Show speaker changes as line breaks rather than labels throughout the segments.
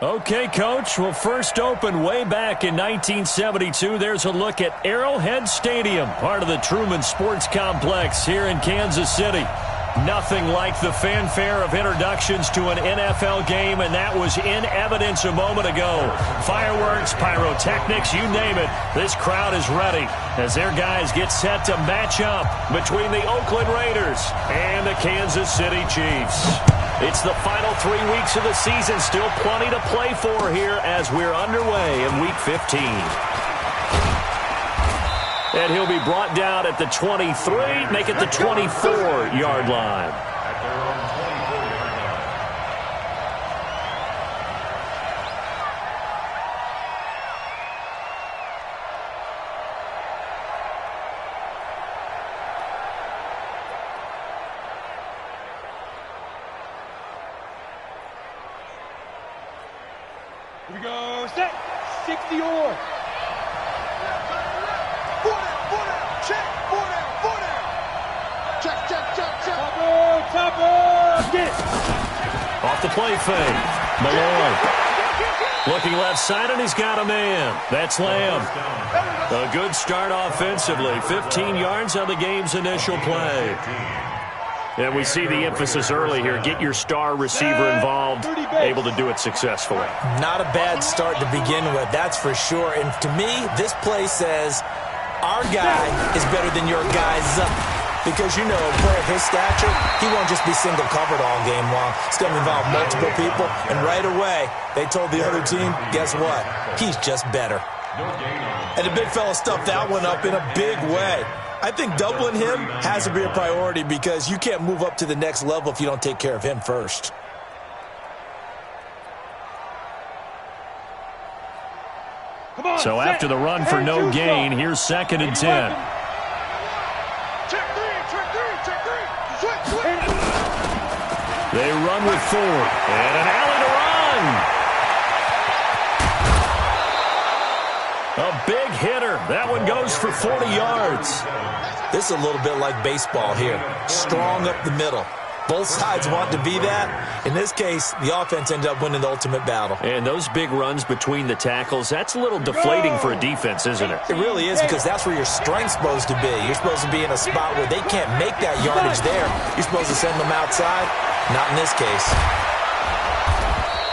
Okay, Coach. Well, first opened way back in 1972. There's a look at Arrowhead Stadium, part of the Truman Sports Complex here in Kansas City. Nothing like the fanfare of introductions to an NFL game, and that was in evidence a moment ago. Fireworks, pyrotechnics, you name it. This crowd is ready as their guys get set to match up between the Oakland Raiders and the Kansas City Chiefs. It's the final 3 weeks of the season. Still plenty to play for here as we're underway in Week 15. And he'll be brought down at the 23, make it the 24-yard line.
Here we go, set, 60 or.
Off the play fake. Malloy. Looking left side, and he's got a man. That's Lamb. A good start offensively. 15 yards on the game's initial play. And we see the emphasis early here. Get your star receiver involved, able to do it successfully.
Not a bad start to begin with, that's for sure. And to me, this play says our guy is better than your guy's up. Because, you know, a player of his stature, he won't just be single covered all game long. It's going to involve multiple people. And right away, they told the other team, guess what? He's just better. And the big fella stuffed that one up in a big way. I think doubling him has to be a priority because you can't move up to the next level if you don't take care of him first.
So after the run for no gain, here's 2nd and 10. They run with Ford, and an alley to run. A big hitter. That one goes for 40 yards.
This is a little bit like baseball here. Strong up the middle. Both sides want to be that. In this case, the offense ended up winning the ultimate battle.
And those big runs between the tackles, that's a little deflating for a defense, isn't it?
It really is because that's where your strength's supposed to be. You're supposed to be in a spot where they can't make that yardage there. You're supposed to send them outside. Not in this case.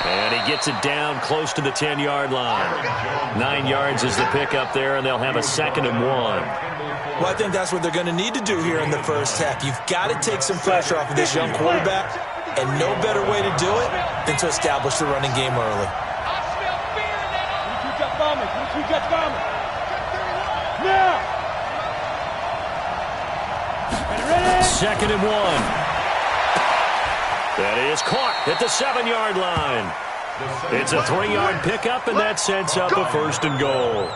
And he gets it down close to the 10-yard line. 9 yards is the pickup there, and they'll have a 2nd and 1.
Well, I think that's what they're going to need to do here in the first half. You've got to take some pressure off of this young quarterback, and no better way to do it than to establish the running game early.
Now.
2nd and 1. That is caught at the 7-yard line. It's a 3-yard pickup, and that sets up a 1st and goal.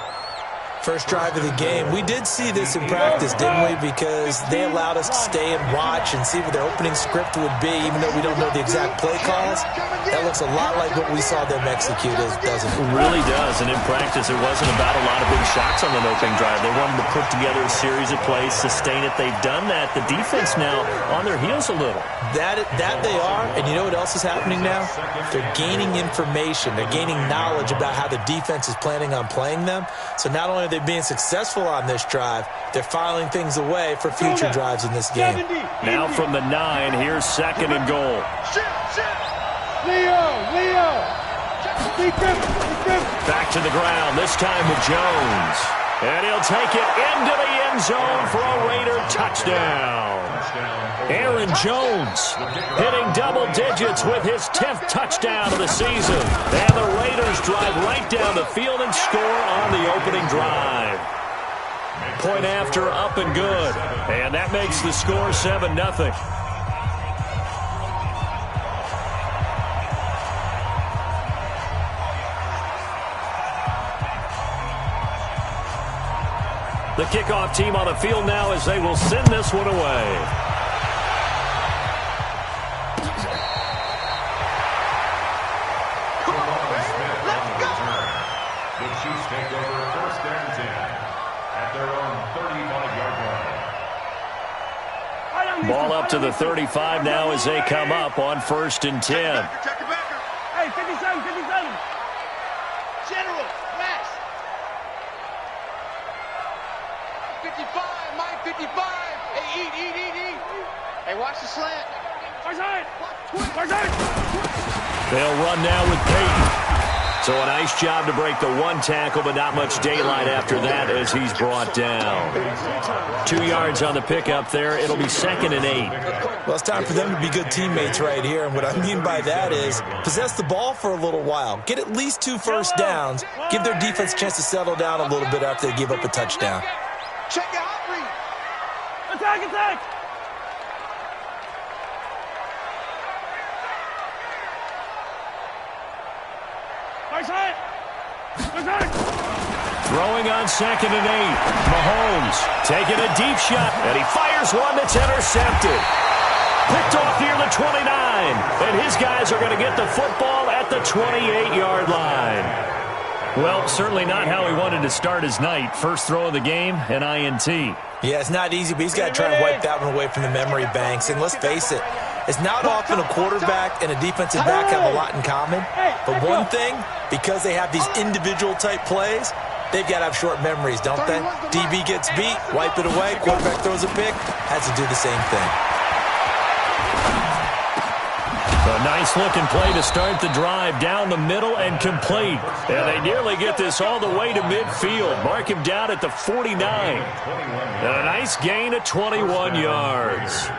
First drive of the game. We did see this in practice, didn't we? Because they allowed us to stay and watch and see what their opening script would be, even though we don't know the exact play calls. That looks a lot like what we saw them execute, doesn't it?
It really does. And in practice, it wasn't about a lot of big shots on the opening drive. They wanted to put together a series of plays, sustain it. They've done that. The defense now on their heels a little.
That they are. And you know what else is happening now? They're gaining information. They're gaining knowledge about how the defense is planning on playing them. So not only are they being successful on this drive, they're filing things away for future drives in this game.
Now from the 9, here's 2nd and goal.
Leo.
Back to the ground, this time with Jones. And he'll take it into the end zone for a Raider touchdown. Aaron Jones hitting double digits with his 10th touchdown of the season. And the Raiders drive right down the field and score on the opening drive. Point after, up and good. And that makes the score 7-0. The kickoff team on the field now as they will send this one away.
The Chiefs take over 1st and 10 at their own 35-yard line.
Ball up to the 35 now as they come up on 1st and 10.
Hey, 57. Eat. Hey, watch the slant.
They'll run now with Peyton. So a nice job to break the one tackle, but not much daylight after that as he's brought down. 2 yards on the pickup there. It'll be 2nd and 8.
Well, it's time for them to be good teammates right here. And what I mean by that is possess the ball for a little while. Get at least 2 first downs. Give their defense a chance to settle down a little bit after they give up a touchdown.
Check out, read.
Attack!
Throwing on 2nd and 8. Mahomes taking a deep shot, and he fires one that's intercepted. Picked off near the 29, and his guys are going to get the football at the 28-yard line. Well, certainly not how he wanted to start his night. First throw of the game, an INT.
Yeah, it's not easy, but he's got to try and wipe that one away from the memory banks. And let's face it, it's not often a quarterback and a defensive back have a lot in common. But one thing, because they have these individual type plays, they've got to have short memories, don't they? DB gets beat, wipe it away, quarterback throws a pick, has to do the same thing.
A nice-looking play to start the drive down the middle and complete. And they nearly get this all the way to midfield. Mark him down at the 49. And a nice gain of 21 yards.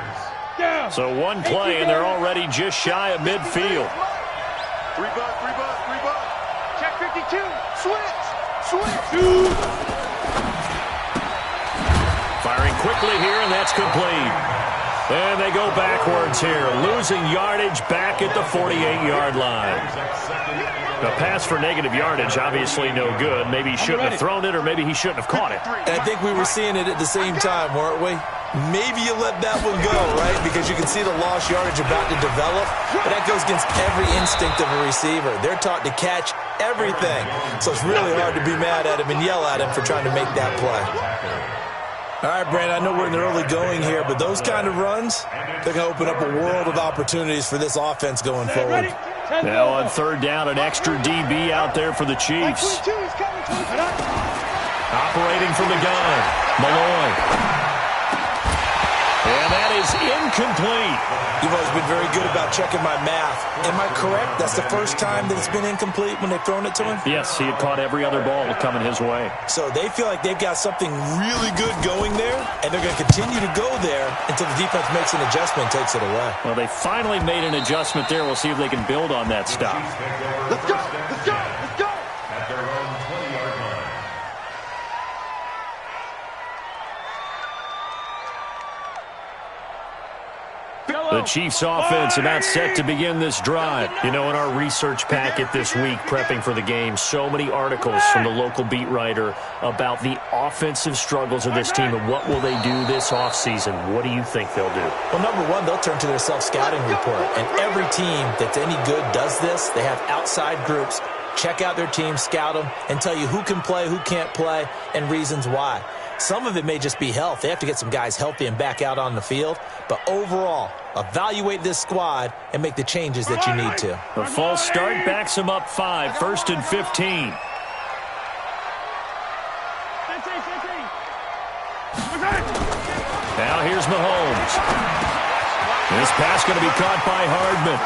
So one play, and they're already just shy of midfield.
3 buck. Check 52. Switch.
Firing quickly here, and that's complete. And they go backwards here, losing yardage back at the 48-yard line. A pass for negative yardage, obviously no good. Maybe he shouldn't have thrown it, or maybe he shouldn't have caught it.
And I think we were seeing it at the same time, weren't we? Maybe you let that one go, right? Because you can see the lost yardage about to develop. But that goes against every instinct of a receiver. They're taught to catch everything. So it's really hard to be mad at him and yell at him for trying to make that play. All right, Brandon, I know we're in the early going here, but those kind of runs, they're going to open up a world of opportunities for this offense going forward.
Now on 3rd down, an extra DB out there for the Chiefs. Operating from the gun, Malloy. And that is incomplete.
You've always been very good about checking my math. Am I correct? That's the first time that it's been incomplete when they've thrown it to him?
Yes, he had caught every other ball coming his way.
So they feel like they've got something really good going there, and they're going to continue to go there until the defense makes an adjustment and takes it away.
Well, they finally made an adjustment there. We'll see if they can build on that stop.
Let's go.
At their own 20-yard line.
The Chiefs offense about set to begin this drive. You know, in our research packet this week, prepping for the game, so many articles from the local beat writer about the offensive struggles of this team and what will they do this offseason. What do you think they'll do?
Well, number one, they'll turn to their self-scouting report. And every team that's any good does this. They have outside groups. Check out their team, scout them, and tell you who can play, who can't play, and reasons why. Some of it may just be health. They have to get some guys healthy and back out on the field. But overall, evaluate this squad and make the changes that you need to.
The false start backs them up 5, 1st and 15. Now here's Mahomes. This pass going to be caught by Hardman.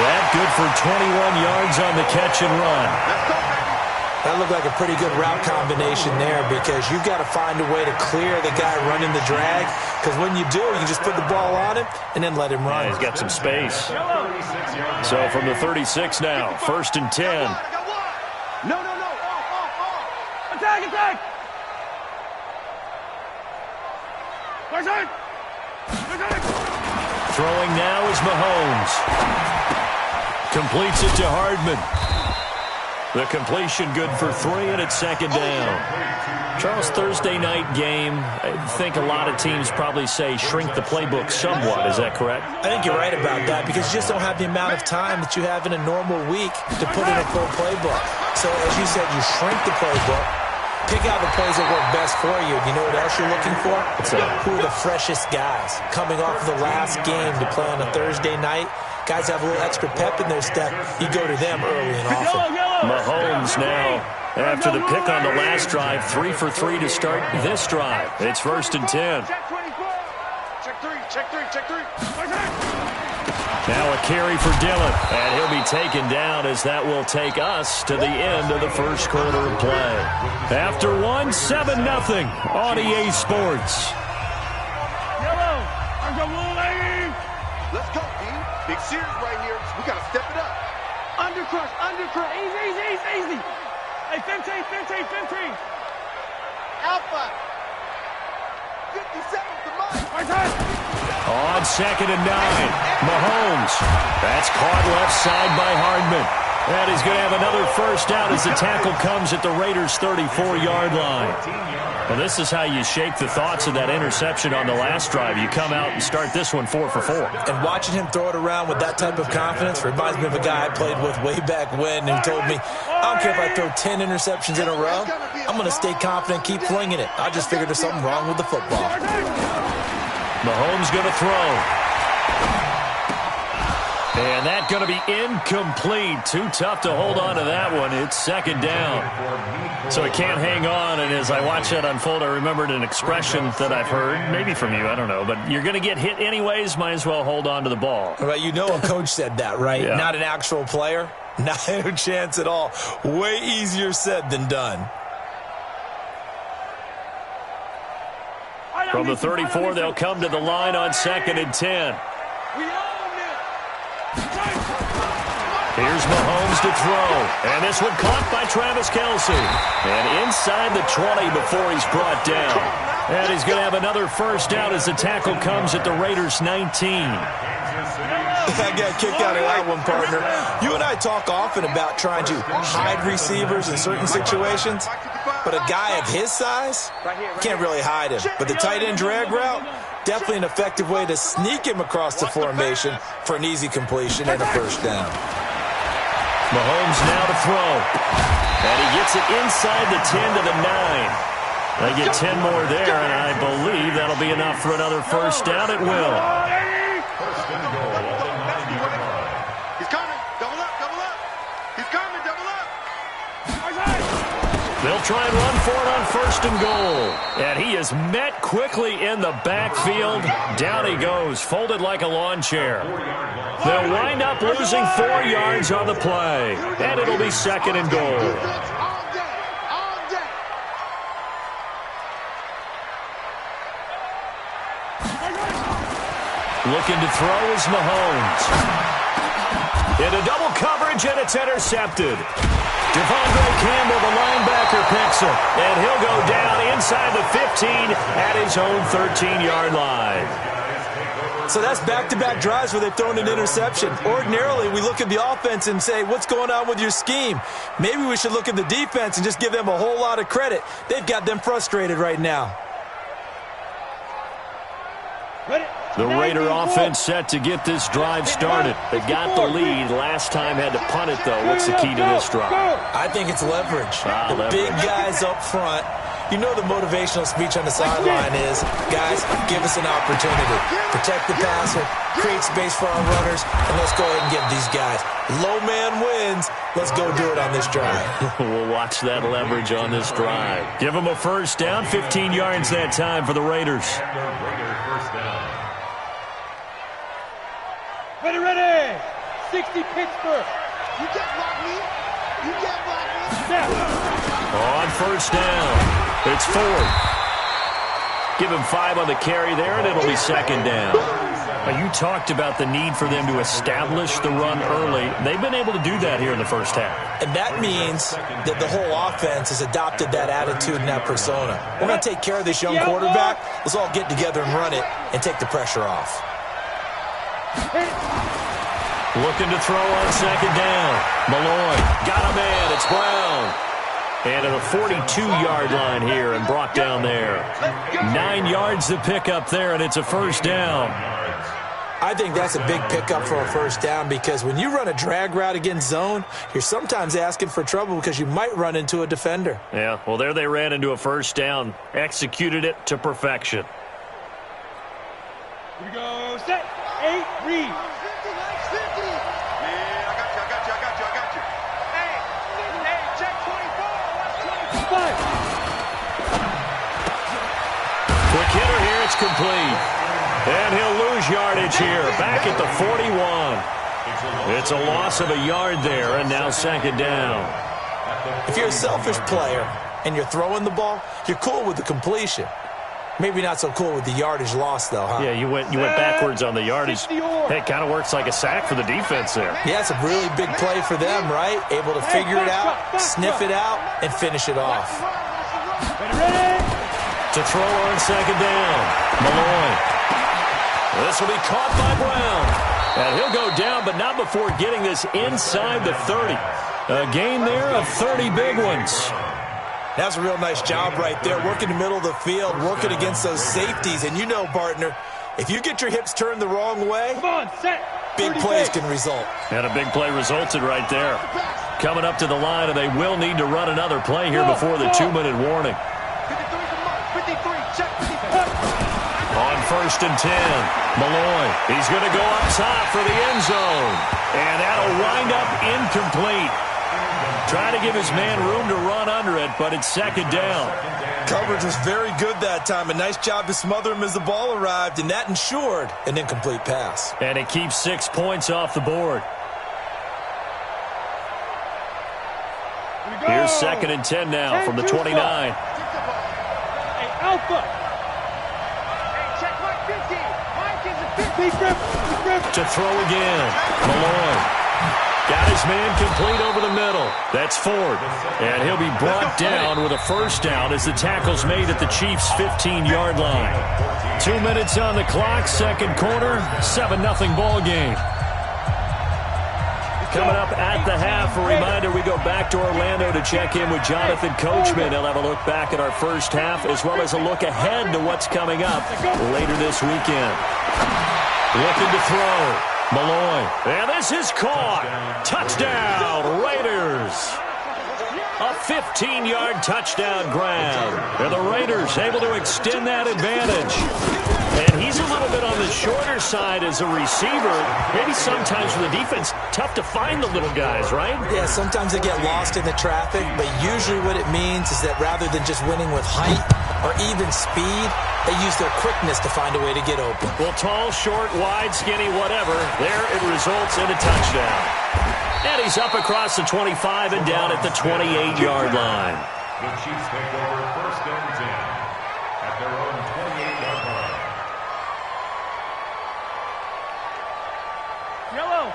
That good for 21 yards on the catch and run.
That looked like a pretty good route combination there because you've got to find a way to clear the guy running the drag, because when you do, you just put the ball on him and then let him run.
Yeah, he's got some space. So from the 36 now, 1st and 10.
No. Attack.
Throwing now is Mahomes. Completes it to Hardman. The completion good for 3, and it's 2nd down. Charles, Thursday night game, I think a lot of teams probably say shrink the playbook somewhat. Is that correct?
I think you're right about that because you just don't have the amount of time that you have in a normal week to put in a full playbook. So as you said, you shrink the playbook, pick out the plays that work best for you. You know what else you're looking for? Who are the freshest guys coming off of the last game to play on a Thursday night? Guys have a little extra pep in their step. You go to them early and often.
Mahomes now After the pick on the last drive, 3 for 3 to start this drive. It's 1st and 10.
Check 24. Check 3, check 3, check 3.
Now a carry for Dillon, and he'll be taken down as that will take us to the end of the first quarter of play. After one, 7-0 on EA Sports.
Let's go, D. Big series right here. We got to step it up. Undercrush, undercrush. Easy. Hey, 15. Alpha. 57 to mine.
On 2nd and 9, Mahomes. That's caught left side by Hardman. And he's going to have another first down as the tackle comes at the Raiders' 34-yard line. Well, this is how you shake the thoughts of that interception on the last drive. You come out and start this one 4 for 4.
And watching him throw it around with that type of confidence reminds me of a guy I played with way back when who told me, I don't care if I throw 10 interceptions in a row, I'm going to stay confident, keep flinging it. I just figured there's something wrong with the football.
Mahomes going to throw. And that's going to be incomplete. Too tough to hold on to that one. It's 2nd down. So it can't hang on. And as I watch that unfold, I remembered an expression that I've heard, maybe from you, I don't know. But you're going to get hit anyways, might as well hold on to the ball.
Well, you know a coach said that, right?
Yeah. Not
an actual player. Not a chance at all. Way easier said than done.
From the 34, they'll come to the line on 2nd and 10. Here's Mahomes to throw. And this one caught by Travis Kelce. And inside the 20 before he's brought down. And he's going to have another first down as the tackle comes at the Raiders' 19.
I got a kick out of that one, partner. You and I talk often about trying to hide receivers in certain situations. But a guy of his size, can't really hide him. But the tight end drag route, definitely an effective way to sneak him across the formation for an easy completion and a first down.
Mahomes now to throw. And he gets it inside the 10 to the 9. They get 10 more there, and I believe that'll be enough for another first down. It will.
First and goal at the 9-yard line.
He's coming. Double up. He's coming. Double up.
They'll try and run for it on 1st and goal. And he is met quickly in the backfield. Down he goes, folded like a lawn chair. They'll wind up losing 4 yards on the play. And it'll be 2nd and goal.
All day.
Looking to throw is Mahomes. Into double coverage, and it's intercepted. Devondre Campbell, the linebacker, picks it. And he'll go down inside the 15 at his own 13-yard line.
So that's back-to-back drives where they've thrown an interception. Ordinarily, we look at the offense and say, what's going on with your scheme? Maybe we should look at the defense and just give them a whole lot of credit. They've got them frustrated right now.
The Raider offense set to get this drive started. They got the lead. Last time had to punt it, though. What's the key to this drive?
I think it's leverage. The
leverage.
big guys up front. You know the motivational speech on the sideline is, guys, give us an opportunity. Protect the passer, create space for our runners, and let's go ahead and give these guys. Low man wins. Let's go do it on this drive.
We'll watch that leverage on this drive. Give them a first down, 15 yards that time for the Raiders.
Raider first down.
Ready. 60 Pittsburgh.
You can't block me.
On first down, it's Ford. Give him 5 on the carry there, and it'll be 2nd down. Now, you talked about the need for them to establish the run early. They've been able to do that here in the first half.
And that means that the whole offense has adopted that attitude and that persona. We're going to take care of this young quarterback. Let's all get together and run it and take the pressure off.
Looking to throw on 2nd down. Malloy got a man. It's Brown. And at the 42-yard line here and brought down there. 9 yards to pick up there, and it's a first down.
I think that's a big pickup for a first down because when you run a drag route against zone, you're sometimes asking for trouble because you might run into a defender.
Yeah, well, there they ran into a first down. Executed it to perfection.
Here we go. Set. 8, read.
I got you. Hey, check 24.
complete. And he'll lose yardage here, back at the 41. It's a loss of a yard there, and now second down.
If you're a selfish player and you're throwing the ball, you're cool with the completion. Maybe not so cool with the yardage loss, though, huh?
Yeah, you went backwards on the yardage. Hey, it kind of works like a sack for the defense there.
Yeah, it's a really big play for them, right? Able to figure it out, sniff it out, and finish it off.
To throw on second down, Malloy. This will be caught by Brown. And he'll go down, but not before getting this inside the 30. A gain there of 30 big ones.
That's a real nice job right there, working the middle of the field, working against those safeties. And you know, partner, if you get your hips turned the wrong way, big plays can result.
And a big play resulted right there. Coming up to the line, and they will need to run another play here before the 2-minute warning.
53, check 53.
On 1st and 10, Malloy. He's going to go up top for the end zone. And that'll wind up incomplete. Trying to give his man room to run under it, but it's second down.
Coverage was very good that time. A nice job to smother him as the ball arrived, and that ensured an incomplete pass.
And it keeps 6 points off the board. Here's 2nd and 10 now from the 29.
Hey, Alpha.
Hey, check Mike 50. Mike is a 50.
To throw again, Malloy. Got his man complete over the middle. That's Ford. And he'll be brought down with a first down as the tackle's made at the Chiefs' 15-yard line. 2 minutes on the clock, second quarter, 7-0 ball game. Coming up at the half, a reminder, we go back to Orlando to check in with Jonathan Coachman. He'll have a look back at our first half as well as a look ahead to what's coming up later this weekend. Looking to throw. Malloy. And this is caught. Touchdown, Raiders. A 15-yard touchdown grab. And the Raiders able to extend that advantage. And he's a little bit on the shorter side as a receiver. Maybe sometimes for the defense, tough to find the little guys, right?
Yeah, sometimes they get lost in the traffic, but usually what it means is that rather than just winning with height or even speed, they use their quickness to find a way to get open.
Well, tall, short, wide, skinny, whatever, there it results in a touchdown. And he's up across the 25 and down at the 28-yard line.
The Chiefs take over 1st and 10 at their own 28-yard line.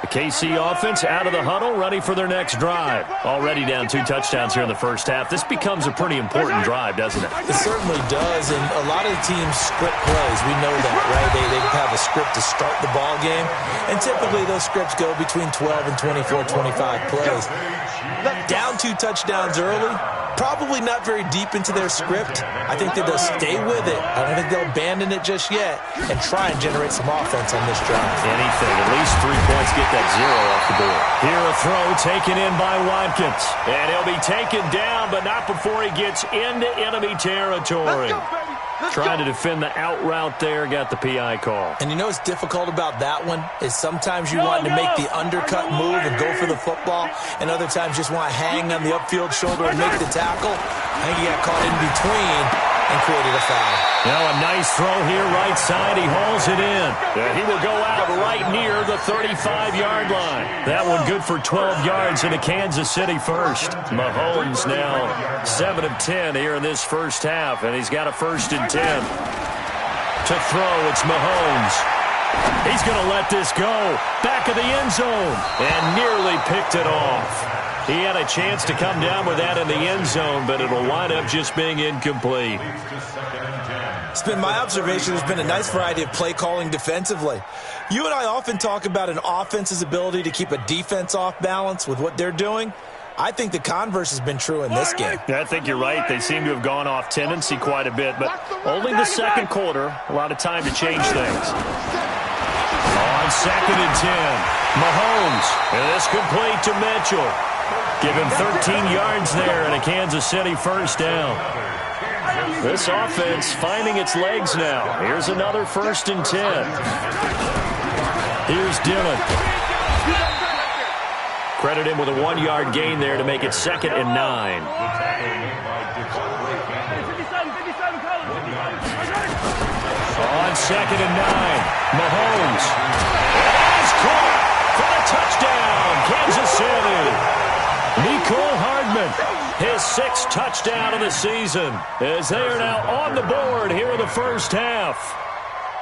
The KC offense out of the huddle, ready for their next drive. Already down 2 touchdowns here in the first half. This becomes a pretty important drive, doesn't it?
It certainly does, and a lot of the teams script plays. We know that, right? They have a script to start the ball game, and typically those scripts go between 12 and 24, 25 plays. Down 2 touchdowns early, probably not very deep into their script. I think that they'll stay with it. I don't think they'll abandon it just yet and try and generate some offense on this drive.
Anything, at least 3 points, get that 0 off the board. Here a throw taken in by Watkins. And he'll be taken down, but not before he gets into enemy territory. Trying to defend the out route there, got the PI call.
And you know what's difficult about that one is sometimes you want to make the undercut move and go for the football, and other times just want to hang on the upfield shoulder and make the tackle. I think he got caught in between and created a foul.
Now a nice throw here, right side. He hauls it in. He will go out right near the 35-yard line. That one good for 12 yards into Kansas City first. Mahomes now 7 of 10 here in this first half, and he's got a 1st and 10. To throw, it's Mahomes. He's going to let this go. Back of the end zone, and nearly picked it off. He had a chance to come down with that in the end zone, but it'll wind up just being incomplete.
It's been my observation there's been a nice variety of play calling defensively. You and I often talk about an offense's ability to keep a defense off balance with what they're doing. I think the converse has been true in this game.
Yeah, I think you're right. They seem to have gone off tendency quite a bit, but only the second quarter, a lot of time to change things. On 2nd and 10, Mahomes, and this complete to Mitchell. Give him 13 yards there and a Kansas City first down. This offense finding its legs now. Here's another 1st and 10. Here's Dillon. Credit him with a 1-yard gain there to make it 2nd and 9. On It's 2nd and 9. Mahomes. Has caught for the touchdown. Kansas City. Mecole Hardman, his 6th touchdown of the season, as they are now on the board here in the first half.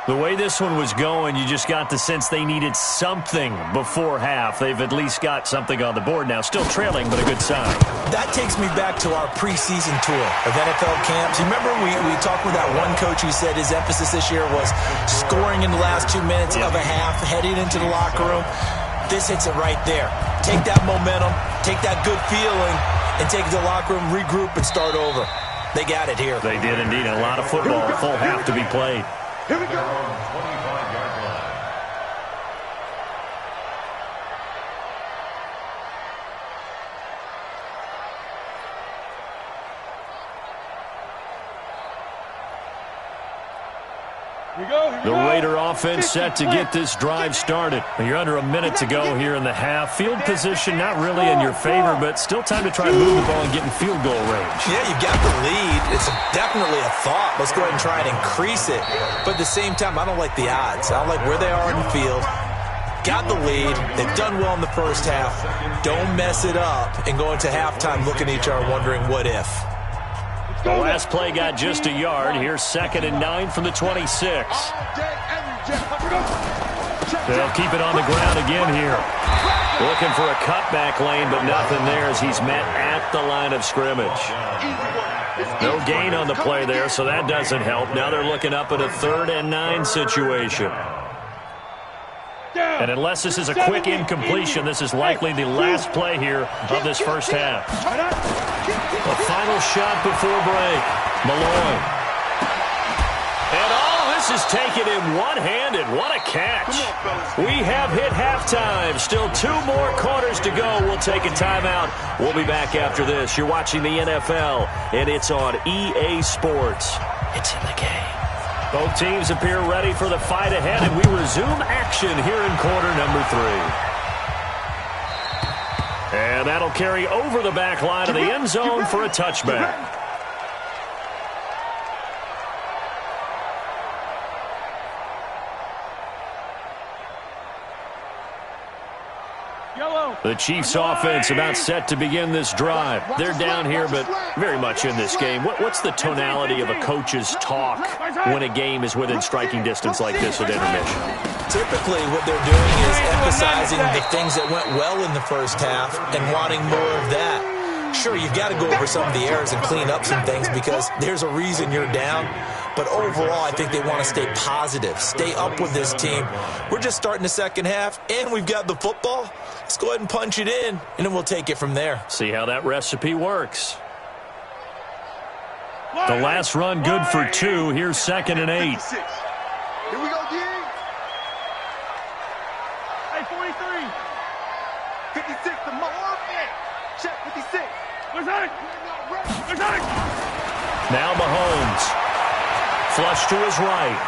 The way this one was going, you just got the sense they needed something before half. They've at least got something on the board now. Still trailing, but a good sign.
That takes me back to our preseason tour of NFL camps. You remember we talked with that one coach who said his emphasis this year was scoring in the last 2 minutes of a half, heading into the locker room. This hits it right there. Take that momentum, take that good feeling, and take it to the locker room, regroup, and start over. They got it here.
They did indeed. A lot of football, a full half to be played.
Here we go. 25-yard line.
The Raider offense set to get this drive started. You're under a minute to go here in the half. Field position not really in your favor, but still time to try to move the ball and get in field goal range.
Yeah, you've got the lead. It's definitely a thought. Let's go ahead and try and increase it. But at the same time, I don't like the odds. I don't like where they are in the field. Got the lead. They've done well in the first half. Don't mess it up and go into halftime looking at each other wondering what if.
The last play got just a yard. Here's 2nd and 9 from the 26. They'll keep it on the ground again here. Looking for a cutback lane, but nothing there as he's met at the line of scrimmage. No gain on the play there, so that doesn't help. Now they're looking up at a 3rd and 9 situation. And unless this is a quick incompletion, this is likely the last play here of this first half. A final shot before break. Malloy. And all this is taken in one-handed. What a catch. We have hit halftime. Still 2 more quarters to go. We'll take a timeout. We'll be back after this. You're watching the NFL, and it's on EA Sports. It's in the game. Both teams appear ready for the fight ahead, and we resume action here in quarter number 3. And that'll carry over the back line of the end zone for a touchback. The Chiefs offense about set to begin this drive. They're down here, but very much in this game. What's the tonality of a coach's talk when a game is within striking distance like this at intermission?
Typically, what they're doing is emphasizing the things that went well in the first half and wanting more of that. Sure, you've got to go over some of the errors and clean up some things because there's a reason you're down. But overall, I think they want to stay positive, stay up with this team. We're just starting the second half, and we've got the football. Let's go ahead and punch it in, and then we'll take it from there.
See how that recipe works. The last run good for 2. Here's 2nd and 8.
Here we go, D. Hey, 43. 56, the more. Check 56. Where's that?
Now Mahomes. Flush to his right.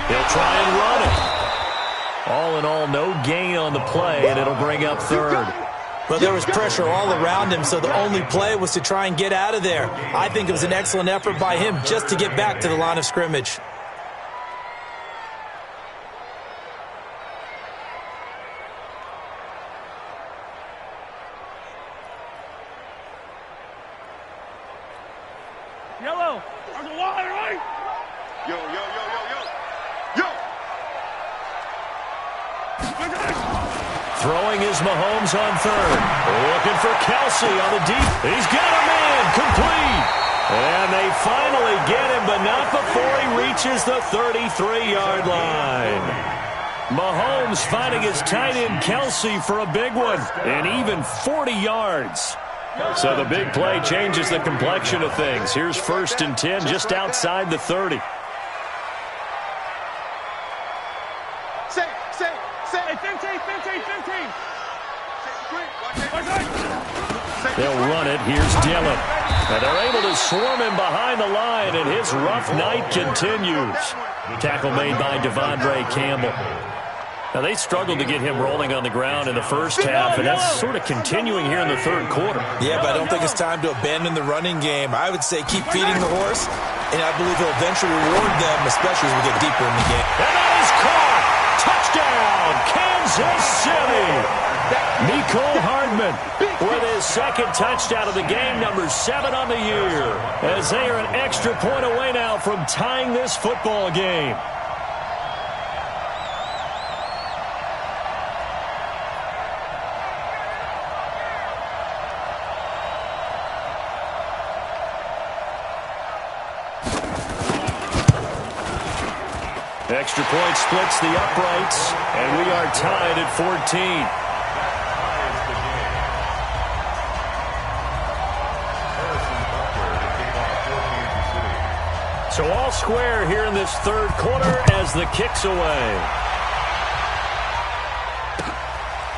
He'll try and run it. All in all, no gain on the play, and it'll bring up 3rd.
Well, there was pressure all around him, so the only play was to try and get out of there. I think it was an excellent effort by him just to get back to the line of scrimmage.
Yellow. There's a wide right. Yo, yo, yo, yo, yo. Yo.
Throwing is Mahomes on 3rd. Looking for Kelsey on the deep. He's got a man. Complete. And they finally get him, but not before he reaches the 33-yard line. Mahomes finding his tight end Kelsey for a big one. And even 40 yards. So the big play changes the complexion of things. Here's 1st and 10 just outside the 30.
Say, 15.
They'll run it. Here's Dillon. And they're able to swarm him behind the line, and his rough night continues. Tackle made by Devondre Campbell. Now, they struggled to get him rolling on the ground in the first half, and that's sort of continuing here in the third quarter.
Yeah, but I don't think it's time to abandon the running game. I would say keep feeding the horse, and I believe he'll eventually reward them, especially as we get deeper in the game.
And that is caught! Touchdown, Kansas City! Nico Hardman with his second touchdown of the game, number 7 on the year, as they are an extra point away now from tying this football game. Extra point splits the uprights, and we are tied at 14. So all square here in this third quarter as the kick's away.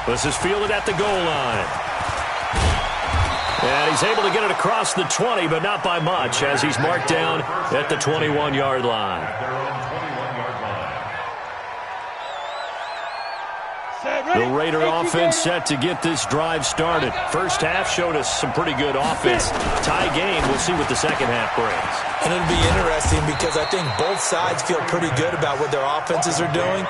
This is fielded at the goal line. And he's able to get it across the 20, but not by much, as he's marked down at the 21-yard line. The Raider offense set to get this drive started. First half showed us some pretty good offense. Tie game, we'll see what the second half brings.
And it'll be interesting because I think both sides feel pretty good about what their offenses are doing.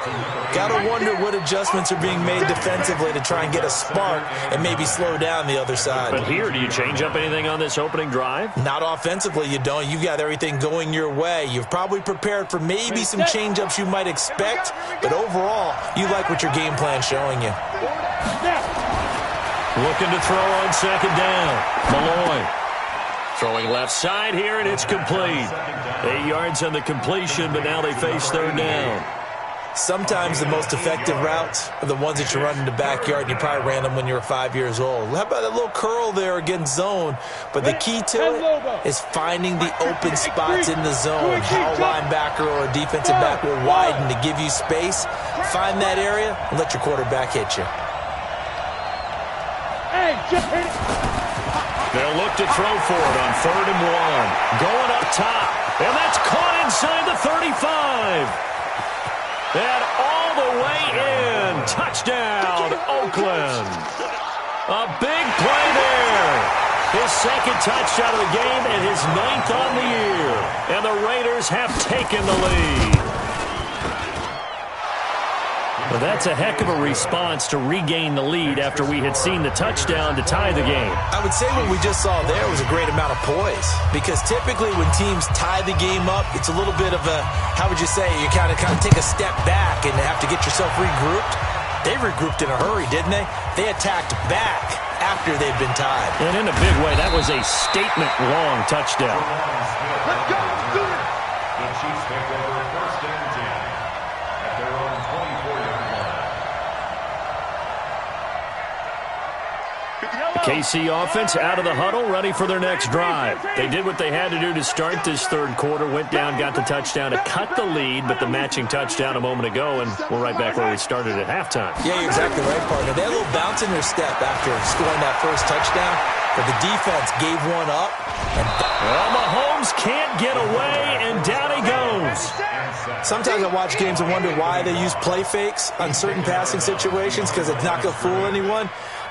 Got to wonder what adjustments are being made defensively to try and get a spark and maybe slow down the other side.
But here, do you change up anything on this opening drive?
Not offensively, you don't. You've got everything going your way. You've probably prepared for maybe some change-ups you might expect, but overall, you like what your game plan's showing you.
Looking to throw on second down. Malloy throwing left side here, and it's complete. 8 yards on the completion, but now they face third down.
Sometimes the most effective routes are the ones that you run in the backyard, and you probably ran them when you were 5 years old. How about a little curl there against zone? But the key to it is finding the open spots in the zone. How a linebacker or a defensive back will widen to give you space. Find that area and let your quarterback hit you.
They'll look to throw for it on 3rd and 1. Going up top. And that's caught inside the 35. And all the way in. Touchdown, Oakland. A big play there. His second touchdown of the game and his 9th on the year. And the Raiders have taken the lead. Well, that's a heck of a response to regain the lead after we had seen the touchdown to tie the game.
I would say what we just saw there was a great amount of poise, because typically when teams tie the game up, it's a little bit of a, how would you say, you kind of take a step back and have to get yourself regrouped. They regrouped in a hurry, didn't they? They attacked back after they'd been tied.
And in a big way, that was a statement-long touchdown.
Let's go, let's do it.
The Chiefs take over 1st and 10 at their own 24-yard line.
KC offense out of the huddle, ready for their next drive. They did what they had to do to start this third quarter, went down, got the touchdown to cut the lead, but the matching touchdown a moment ago, and we're right back where we started at halftime.
Yeah, you're exactly right, partner. They had a little bounce in their step after scoring that first touchdown, but the defense gave one up.
Well, Mahomes can't get away, and down he goes.
Sometimes I watch games and wonder why they use play fakes on certain passing situations, because it's not going to fool anyone.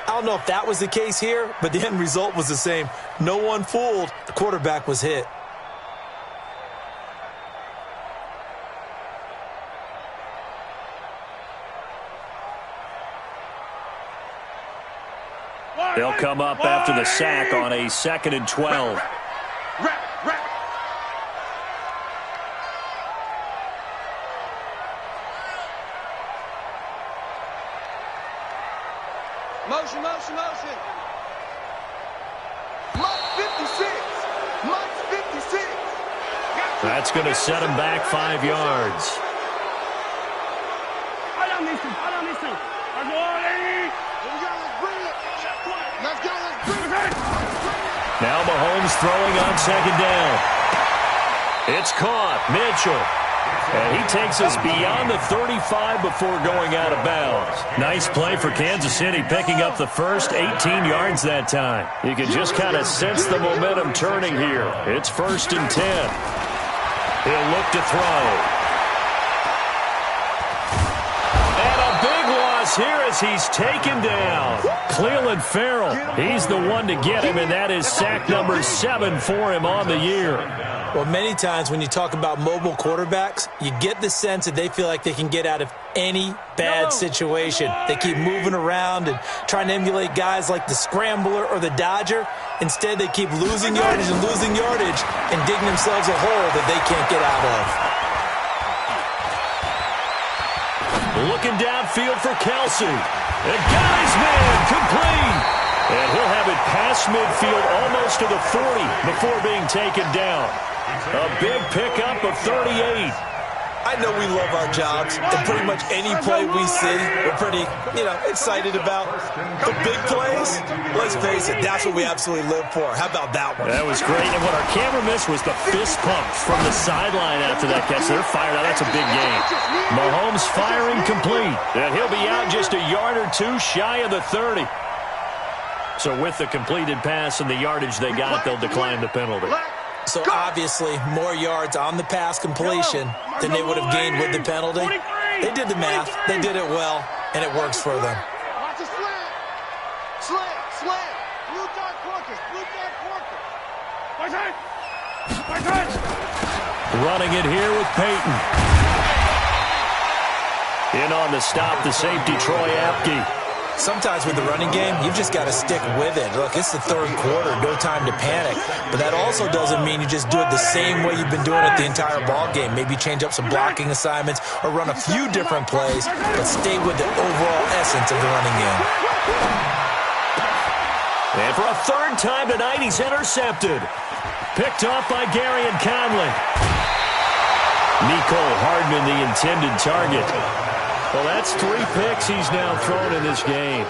I don't know if that was the case here, but the end result was the same. No one fooled. The quarterback was hit.
They'll come up after the sack on a 2nd and 12.
Motion, motion, motion. Mike 56. Mike 56.
That's going to set him back 5 yards.
I don't miss him. I don't miss him. Let's go, lady. Let's bring it. Let's go, let's bring it.
Now Mahomes throwing on 2nd down. It's caught. Mitchell. And he takes us beyond the 35 before going out of bounds. Nice play for Kansas City, picking up the first 18 yards that time. You can just kind of sense the momentum turning here. It's 1st and 10. He'll look to throw. And a big here as he's taken down. Cleveland Farrell, he's the one to get him, and that is sack number 7 for him on the year.
Well, many times when you talk about mobile quarterbacks, you get the sense that they feel like they can get out of any bad situation. They keep moving around and trying to emulate guys like the Scrambler or the Dodger. Instead, they keep losing yardage and digging themselves a hole that they can't get out of.
Looking downfield for Kelsey. And got his man complete. And he'll have it past midfield almost to the 40 before being taken down. A big pickup of 38.
I know we love our jobs, and pretty much any play we see, we're pretty, excited about. The big plays, let's face it, that's what we absolutely live for. How about that one?
That was great, and what our camera missed was the fist pump from the sideline after that catch. They're fired out. That's a big game. Mahomes firing complete, and he'll be out just a yard or two shy of the 30. So with the completed pass and the yardage they got, they'll decline the penalty.
So obviously, more yards on the pass completion than they would have gained with the penalty. They did the math. They did it well, and it works for them.
Watch a slant. Slant. Blue dot Quarkus. My time.
Running it here with Peyton. In on the stop, the safety, Troy Apke.
Sometimes with the running game, you've just got to stick with it. Look, it's the third quarter, no time to panic. But that also doesn't mean you just do it the same way you've been doing it the entire ball game. Maybe change up some blocking assignments or run a few different plays, but stay with the overall essence of the running game.
And for a third time tonight, he's intercepted. Picked off by Gary and Conley. Nicole Hardman, the intended target. Well, that's 3 picks he's now thrown in this game.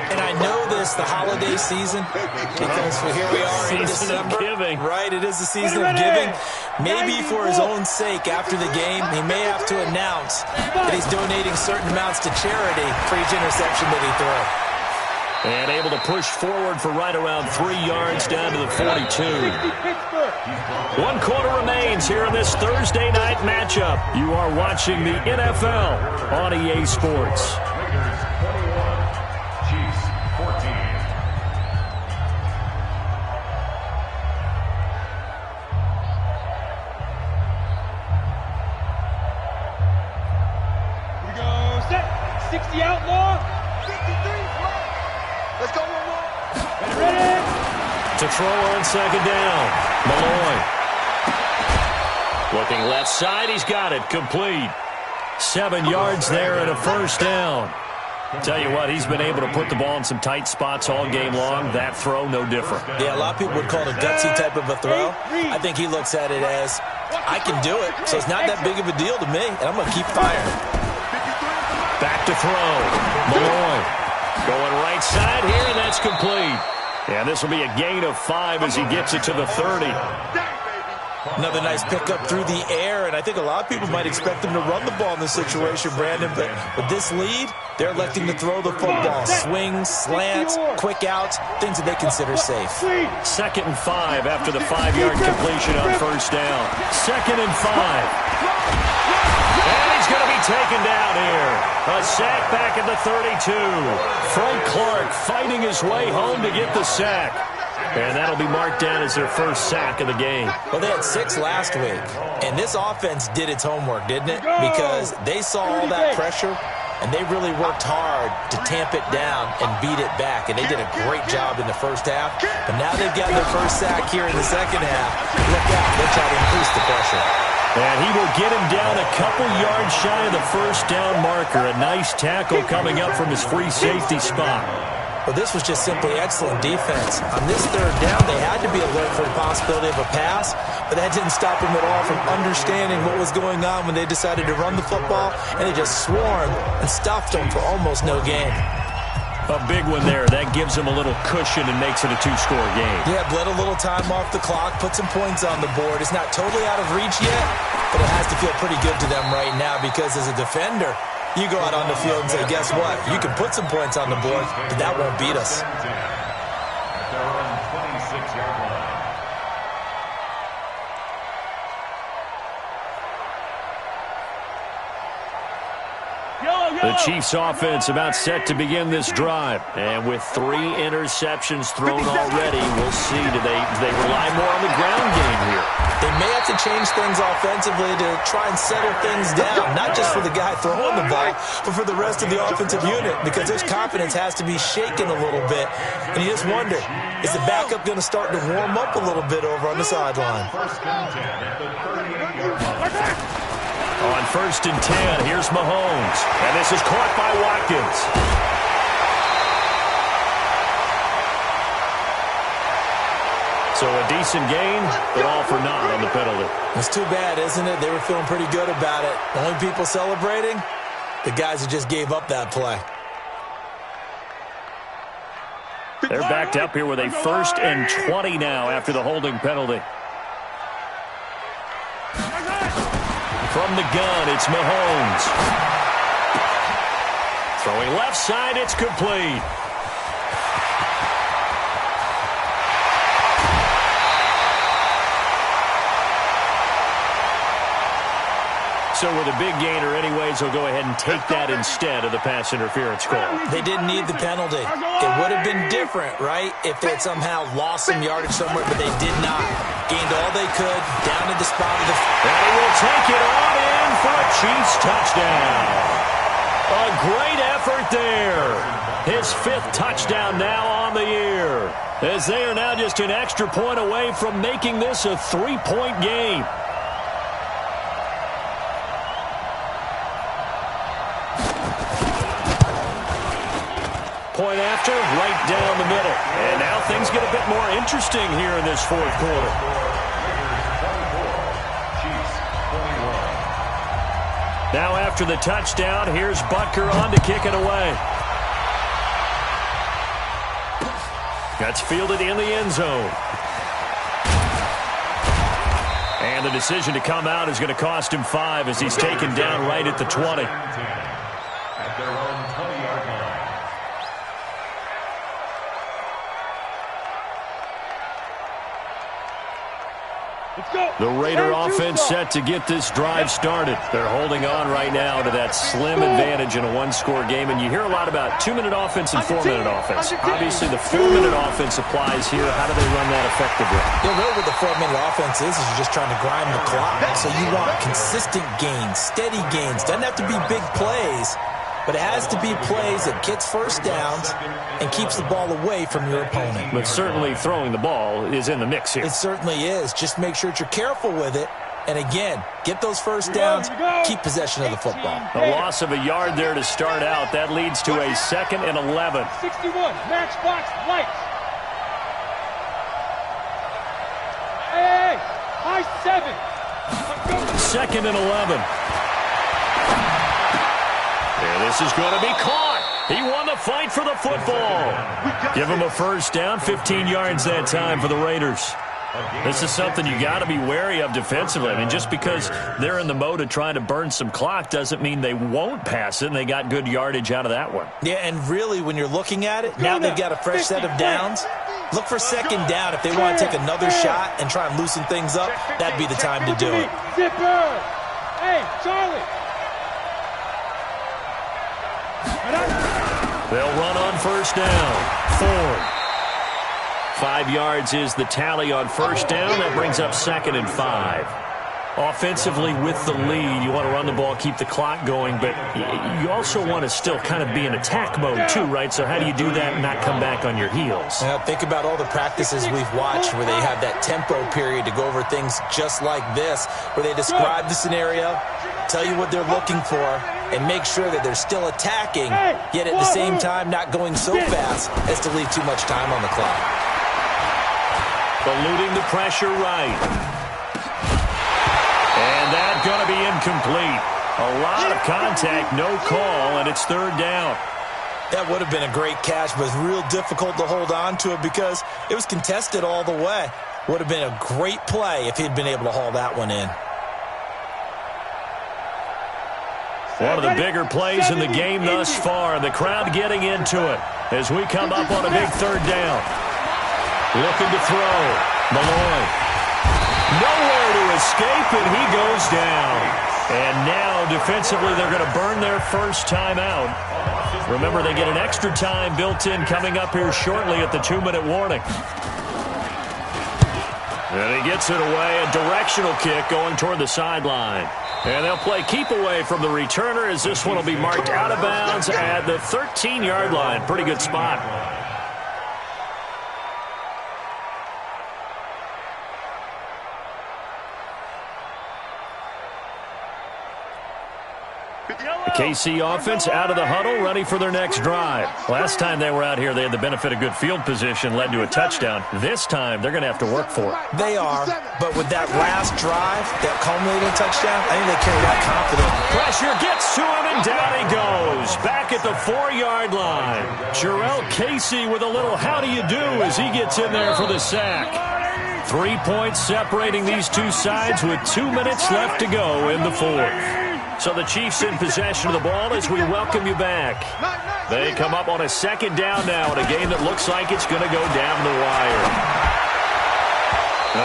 And I know this, the holiday season, because here we are in December.
Season of giving.
Right, it is the season of giving. Maybe for his own sake, after the game, he may have to announce that he's donating certain amounts to charity for each interception that he throws.
And able to push forward for right around 3 yards down to the 42. 1 quarter remains here in this Thursday night matchup. You are watching the NFL on EA Sports.
Chiefs 14.
Here we go, set. 60 outlaw.
53. Let's go one more.
Ready.
To throw on second down. Malloy. Looking left side. He's got it. Complete. 7 yards there and a first down. Tell you what, he's been able to put the ball in some tight spots all game long. That throw, no different.
Yeah, a lot of people would call it a gutsy type of a throw. I think he looks at it as, I can do it, so it's not that big of a deal to me, and I'm going to keep firing.
Back to throw. Malloy. Going right side here, and that's complete. And this will be a gain of 5 as he gets it to the 30.
Another nice pickup through the air, and I think a lot of people might expect him to run the ball in this situation, Brandon, but with this lead, they're electing to throw the football. Swings, slants, quick outs, things that they consider safe.
2nd and 5 after the 5-yard completion on first down. 2nd and 5. And he's going to be taken down here. A sack back at the 32. Frank Clark fighting his way home to get the sack. And that'll be marked down as their first sack of the game.
Well, they had 6 last week, and this offense did its homework, didn't it? Because they saw all that pressure, and they really worked hard to tamp it down and beat it back. And they did a great job in the first half. But now they've got their first sack here in the second half. Look out, they'll try to increase the pressure.
And he will get him down a couple yards shy of the first down marker. A nice tackle coming up from his free safety spot.
Well, this was just simply excellent defense. On this third down, they had to be alert for the possibility of a pass, but that didn't stop them at all from understanding what was going on when they decided to run the football, and they just swarmed and stuffed them for almost no gain.
A big one there. That gives them a little cushion and makes it a 2-score game.
Yeah, bled a little time off the clock, put some points on the board. It's not totally out of reach yet, but it has to feel pretty good to them right now because as a defender, you go out on the field and say, guess what? You can put some points on the board, but that won't beat us.
At their own 26-yard line.
Yo,
The Chiefs offense about set to begin this drive. And with 3 interceptions thrown already, we'll see. Do they rely more on the ground game here?
They may have to change things offensively to try and settle things down, not just for the guy throwing the ball, but for the rest of the offensive unit, because his confidence has to be shaken a little bit. And you just wonder, is the backup going to start to warm up a little bit over on the sideline?
On 1st and 10, here's Mahomes. And this is caught by Watkins. So a decent gain, but all for naught on the penalty.
It's too bad, isn't it? They were feeling pretty good about it. The only people celebrating, the guys who just gave up that play.
They're backed up here with a 1st and 20 now after the holding penalty. From the gun, it's Mahomes. Throwing left side, it's complete. So with a big gainer anyways, he'll go ahead and take that instead of the pass interference call.
They didn't need the penalty. It would have been different, right, if they had somehow lost some yardage somewhere, but they did not. Gained all they could, down to the spot of the...
And he will take it on in for a Chiefs touchdown. A great effort there. His 5th touchdown now on the year, as they are now just an extra point away from making this a 3-point game. Point after, right down the middle. And now things get a bit more interesting here in this 4th quarter. Now after the touchdown, here's Butker on to kick it away. That's fielded in the end zone. And the decision to come out is going to cost him 5 as he's taken down right at the 20.
At their own 20-yard line.
The Raider offense set to get this drive started. They're holding on right now to that slim advantage in a 1-score game. And you hear a lot about 2-minute offense and 4-minute offense. Obviously, the 4-minute offense applies here. How do they run that effectively?
Yeah, really what the 4-minute offense is you're just trying to grind the clock. So you want consistent gains, steady gains. Doesn't have to be big plays, but it has to be plays that gets first downs and keeps the ball away from your opponent.
But certainly throwing the ball is in the mix here.
It certainly is. Just make sure that you're careful with it. And again, get those first downs, keep possession of the football.
A loss of a yard there to start out. That leads to a 2nd and 11.
61, matchbox, lights. Hey, high 7.
2nd and 11. And this is going to be caught. He won the fight for the football. Give him a first down, 15 yards that time for the Raiders. This is something you got to be wary of defensively. I mean, just because they're in the mode of trying to burn some clock doesn't mean they won't pass it, and they got good yardage out of that one.
Yeah, and really, when you're looking at it, now they've got a fresh set of downs. Look for 2nd down. If they want to take another shot and try and loosen things up, that'd be the time to do it.
Zipper! Hey, Charlie!
They'll run on first down. Ford. 5 yards is the tally on first down. That brings up 2nd and 5. Offensively with the lead, you want to run the ball, keep the clock going, but you also want to still kind of be in attack mode too, right? So how do you do that and not come back on your heels?
Think about all the practices we've watched where they have that tempo period to go over things just like this, where they describe the scenario, tell you what they're looking for, and make sure that they're still attacking, yet at the same time not going so fast as to leave too much time on the clock.
Eluding the pressure right. And that's going to be incomplete. A lot of contact, no call, and it's 3rd down.
That would have been a great catch, but it's real difficult to hold on to it because it was contested all the way. Would have been a great play if he'd been able to haul that one in.
One of the bigger plays in the game thus far. The crowd getting into it as we come up on a big 3rd down. Looking to throw. Malloy. Nowhere to escape, and he goes down. And now, defensively, they're going to burn their first timeout. Remember, they get an extra time built in coming up here shortly at the 2-minute warning. And he gets it away, a directional kick going toward the sideline. And they'll play keep away from the returner as this one will be marked out of bounds at the 13-yard line. Pretty good spot. The KC offense out of the huddle, ready for their next drive. Last time they were out here, they had the benefit of good field position, led to a touchdown. This time, they're going to have to work for it.
They are, but with that last drive, that culminating touchdown, I think they carry that confidence.
Pressure gets to him, and down he goes. Back at the 4-yard line. Jarrell Casey with a little how do you do as he gets in there for the sack. 3 points separating these two sides with 2 minutes left to go in the fourth. So the Chiefs in possession of the ball as we welcome you back. They come up on a second down now in a game that looks like it's going to go down the wire.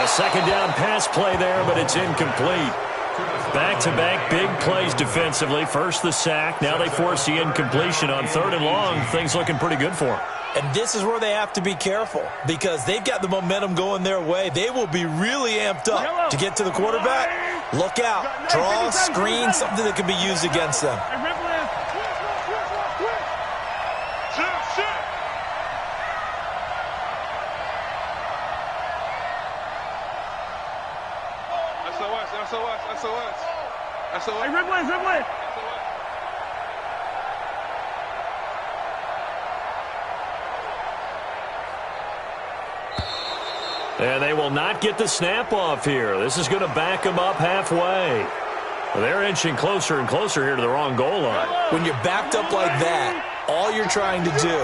A second down pass play there, but it's incomplete. Back-to-back big plays defensively. First the sack. Now they force the incompletion on 3rd and long. Things looking pretty good for them.
And this is where they have to be careful because they've got the momentum going their way. They will be really amped up to get to the quarterback. Look out. Draw, screen, something that can be used against them.
And they will not get the snap off here. This is going to back them up halfway. They're inching closer and closer here to the wrong goal line.
When you're backed up like that, all you're trying to do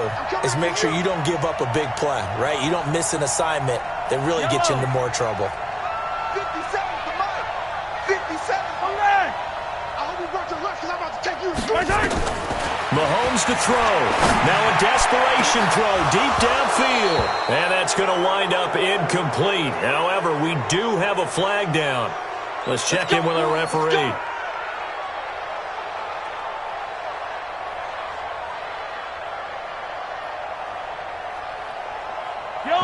is make sure you don't give up a big play, right? You don't miss an assignment that really gets you into more trouble.
57 to Mike. 57. I hope you brought your lunch because I'm about to take you to
Mahomes to throw. Now a desperation throw deep downfield. And that's going to wind up incomplete. However, we do have a flag down. Let's check in with our referee.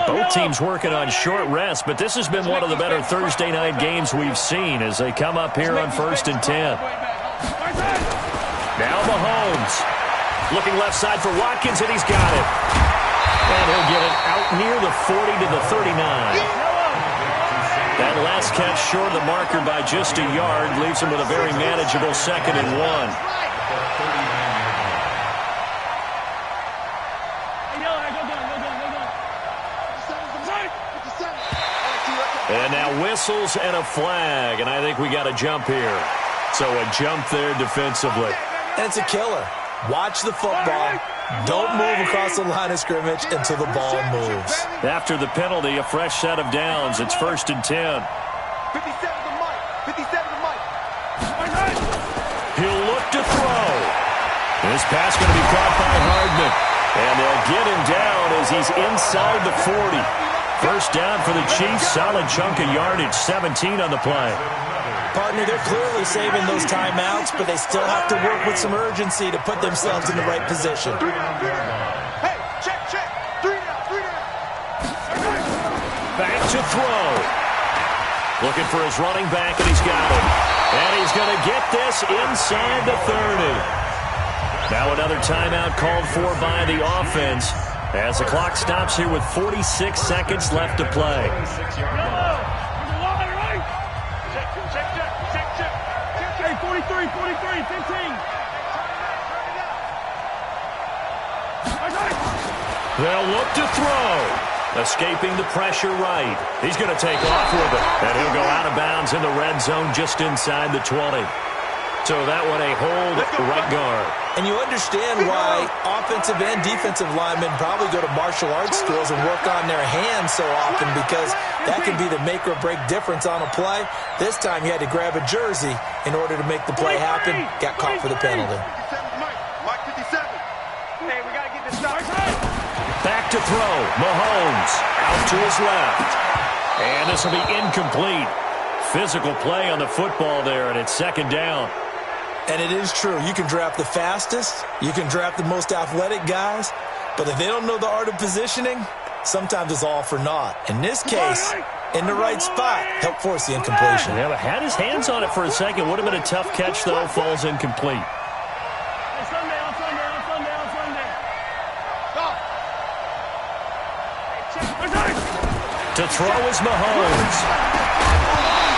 Both teams working on short rest, but this has been one of the better Thursday night games we've seen as they come up here on 1st and 10. Now Mahomes. Looking left side for Watkins, and he's got it. And he'll get it out near the 40 to the 39. That last catch short of the marker by just a yard leaves him with a very manageable 2nd and 1. And now whistles and a flag, and I think we got a jump here. So a jump there defensively.
And it's a killer. Watch the football. Don't move across the line of scrimmage until the ball moves.
After the penalty, a fresh set of downs. It's 1st and 10.
57 to Mike. 57 to Mike.
He'll look to throw. This pass going to be caught by Hardman. And they'll get him down as he's inside the 40. First down for the Chiefs. Solid chunk of yardage. 17 on the play.
Partner, they're clearly saving those timeouts, but they still have to work with some urgency to put themselves in the right position.
Hey, check. 3 down.
Back to throw. Looking for his running back, and he's got him. And he's going to get this inside the 30. Now another timeout called for by the offense as the clock stops here with 46 seconds left to play.
Hey, 43, 15.
They'll look to throw. Escaping the pressure right. He's going to take off with it. And he'll go out of bounds in the red zone just inside the 20. So that one a hold right guard.
And you understand why offensive and defensive linemen probably go to martial arts schools and work on their hands so often, because that can be the make or break difference on a play. This time you had to grab a jersey in order to make the play happen. Got caught for the penalty.
Mike 57. Hey, we got to get this stuff.
Back to throw. Mahomes out to his left. And this will be incomplete. physical play on the football there, and it's second down.
And it is true. You can draft the fastest. You can draft the most athletic guys. But if they don't know the art of positioning, sometimes it's all for naught. In this case, in the right spot, help force the incompletion.
Yeah, but had his hands on it for a second. Would have been a tough catch, though. Falls incomplete. To throw is Mahomes.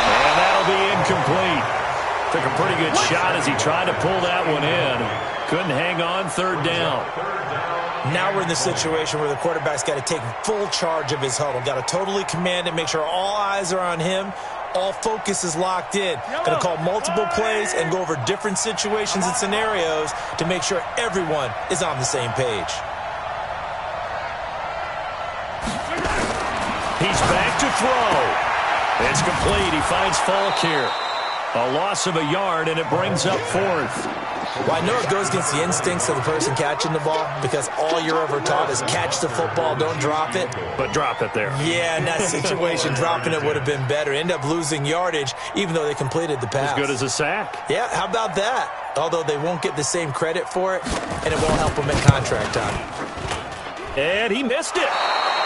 And that'll be incomplete. Took a pretty good shot as he tried to pull that one in. Couldn't hang on, third down.
Now we're in the situation where the quarterback's got to take full charge of his huddle. Got to totally command it, make sure all eyes are on him. All focus is locked in. Going to call multiple plays and go over different situations and scenarios to make sure everyone is on the same page.
He's back to throw. It's complete. He finds Falk here. A loss of a yard, and it brings up fourth.
Well, I know it goes against the instincts of the person catching the ball because all you're ever taught is catch the football, don't drop it.
But drop it there.
Yeah, in that situation, dropping it would have been better. End up losing yardage, even though they completed the pass.
As good as a sack.
Yeah, how about that? Although they won't get the same credit for it, and it won't help them at contract time.
And he missed it.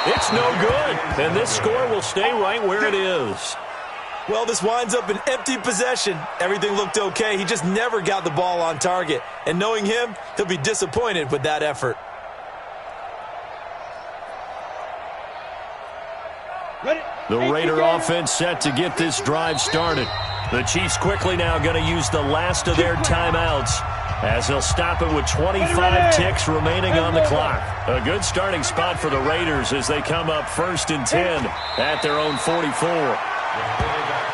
It's no good. And this score will stay right where it is.
Well, this winds up an empty possession. Everything looked okay. He just never got the ball on target. And knowing him, he'll be disappointed with that effort.
The Raider offense set to get this drive started. The Chiefs quickly now going to use the last of their timeouts as they'll stop it with 25 ticks remaining on the clock. A good starting spot for the Raiders as they come up 1st and 10 at their own 44.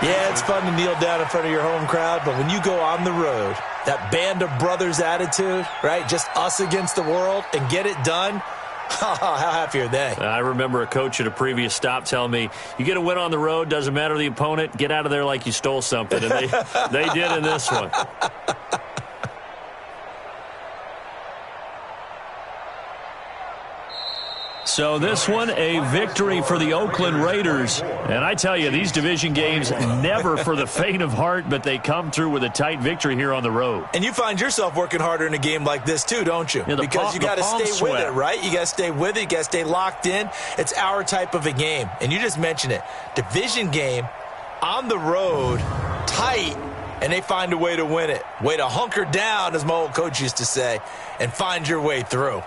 Yeah, it's fun to kneel down in front of your home crowd, but when you go on the road, that band of brothers attitude, right, just us against the world, and get it done, how happy are they?
I remember a coach at a previous stop telling me, you get a win on the road, doesn't matter the opponent, get out of there like you stole something, and they did in this one. So this one, a victory for the Oakland Raiders. And I tell you, these division games, never for the faint of heart, but they come through with a tight victory here on the road.
And you find yourself working harder in a game like this too, don't you?
Yeah,
because you got to stay with it, right? You got to stay with it. You got to stay locked in. It's our type of a game. And you just mentioned it. Division game, on the road, tight, and they find a way to win it. Way to hunker down, as my old coach used to say, and find your way through.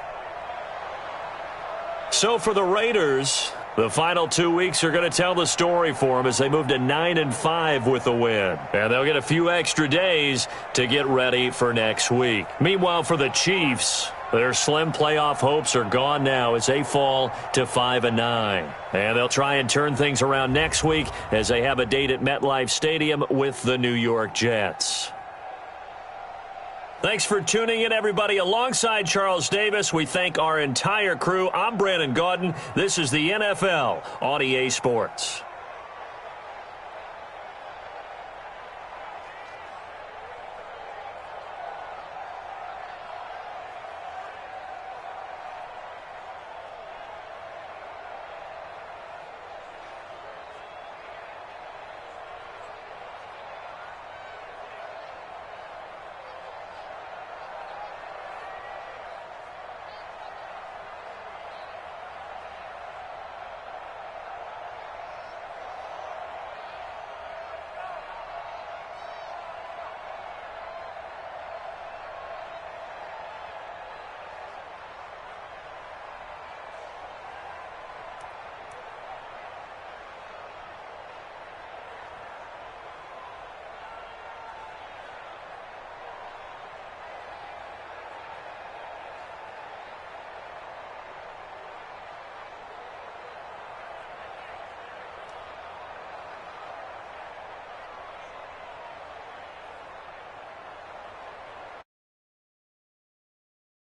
So for the Raiders, the final 2 weeks are going to tell the story for them as they move to 9-5 with a win. And they'll get a few extra days to get ready for next week. Meanwhile, for the Chiefs, their slim playoff hopes are gone now as they fall to 5-9. And they'll try and turn things around next week as they have a date at MetLife Stadium with the New York Jets. Thanks for tuning in, everybody. Alongside Charles Davis, we thank our entire crew. I'm Brandon Gaudin. This is the NFL on EA Sports.